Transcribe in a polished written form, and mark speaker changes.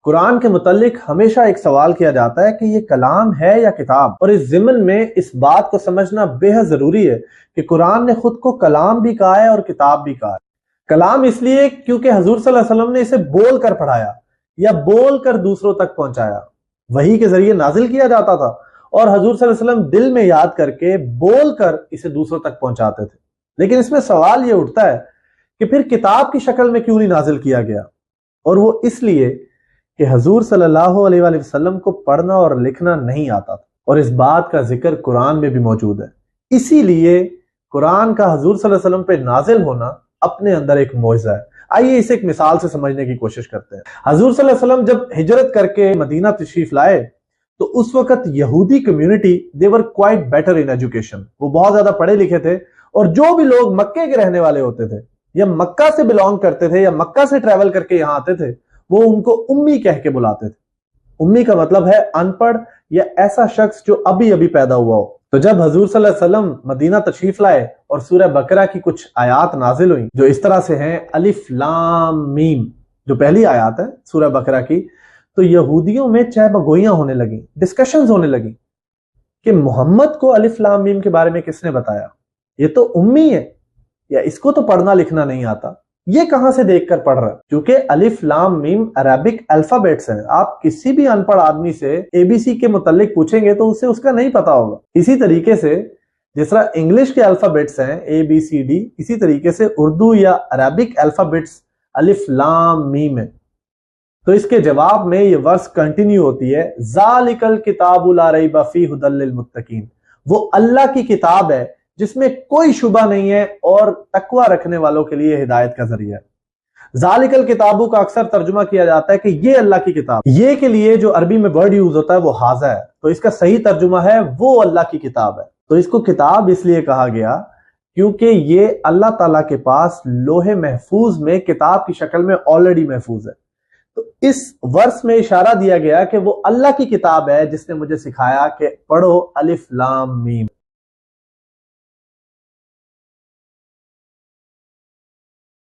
Speaker 1: قرآن کے متعلق ہمیشہ ایک سوال کیا جاتا ہے کہ یہ کلام ہے یا کتاب، اور اس ضمن میں اس بات کو سمجھنا بے حد ضروری ہے کہ قرآن نے خود کو کلام بھی کہا ہے اور کتاب بھی کہا ہے۔ کلام اس لیے کیونکہ حضور صلی اللہ علیہ وسلم نے اسے بول کر پڑھایا یا بول کر دوسروں تک پہنچایا، وحی کے ذریعے نازل کیا جاتا تھا، اور حضور صلی اللہ علیہ وسلم دل میں یاد کر کے بول کر اسے دوسروں تک پہنچاتے تھے۔ لیکن اس میں سوال یہ اٹھتا ہے کہ پھر کتاب کی شکل میں کیوں نہیں نازل کیا گیا؟ اور وہ اس لیے کہ حضور صلی اللہ علیہ وآلہ وسلم کو پڑھنا اور لکھنا نہیں آتا تھا، اور اس بات کا ذکر قرآن میں بھی موجود ہے۔ اسی لیے قرآن کا حضور صلی اللہ علیہ وسلم پہ نازل ہونا اپنے اندر ایک معجزہ ہے۔ آئیے اسے ایک مثال سے سمجھنے کی کوشش کرتے ہیں۔ حضور صلی اللہ علیہ وسلم جب ہجرت کر کے مدینہ تشریف لائے تو اس وقت یہودی community they were quite better in education، وہ بہت زیادہ پڑھے لکھے تھے، اور جو بھی لوگ مکے کے رہنے والے ہوتے تھے یا مکہ سے بلونگ کرتے تھے یا مکہ سے ٹریول کر کے یہاں آتے تھے، وہ ان کو امی کہہ کے بلاتے تھے۔ امی کا مطلب ہے ان پڑھ یا ایسا شخص جو ابھی ابھی پیدا ہوا ہو۔ تو جب حضور صلی اللہ علیہ وسلم مدینہ تشریف لائے اور سورہ بقرہ کی کچھ آیات نازل ہوئیں جو اس طرح سے ہیں الف لام میم، جو پہلی آیات ہے سورہ بقرہ کی، تو یہودیوں میں چہ بگوئیاں ہونے لگیں، ڈسکشنز ہونے لگیں کہ محمد کو الف لام میم کے بارے میں کس نے بتایا؟ یہ تو امی ہے، یا اس کو تو پڑھنا لکھنا نہیں آتا، یہ کہاں سے دیکھ کر پڑھ رہا ہے؟ کیونکہ الف لام میم عربک الفابیٹس ہیں۔ آپ کسی بھی ان پڑھ آدمی سے اے بی سی کے متعلق پوچھیں گے تو اسے اس کا نہیں پتا ہوگا۔ اسی طریقے سے جس طرح انگلش کے الفابیٹس ہیں اے بی سی ڈی، اسی طریقے سے اردو یا عربک الفابیٹس الف لام میم ہے۔ تو اس کے جواب میں یہ ورس کنٹینیو ہوتی ہے، ذالک الکتاب لا ریب فیہ ھدی للمتقین، وہ اللہ کی کتاب ہے جس میں کوئی شبہ نہیں ہے اور تقوی رکھنے والوں کے لیے ہدایت کا ذریعہ ہے۔ ذالک الکتابو کا اکثر ترجمہ کیا جاتا ہے کہ یہ اللہ کی کتاب، یہ کے لیے جو عربی میں ورڈ یوز ہوتا ہے وہ ھذا ہے، تو اس کا صحیح ترجمہ ہے وہ اللہ کی کتاب ہے۔ تو اس کو کتاب اس لیے کہا گیا کیونکہ یہ اللہ تعالیٰ کے پاس لوح محفوظ میں کتاب کی شکل میں آلریڈی محفوظ ہے۔ تو اس ورس میں اشارہ دیا گیا کہ وہ اللہ کی کتاب ہے جس نے مجھے سکھایا کہ پڑھو الف لام میم۔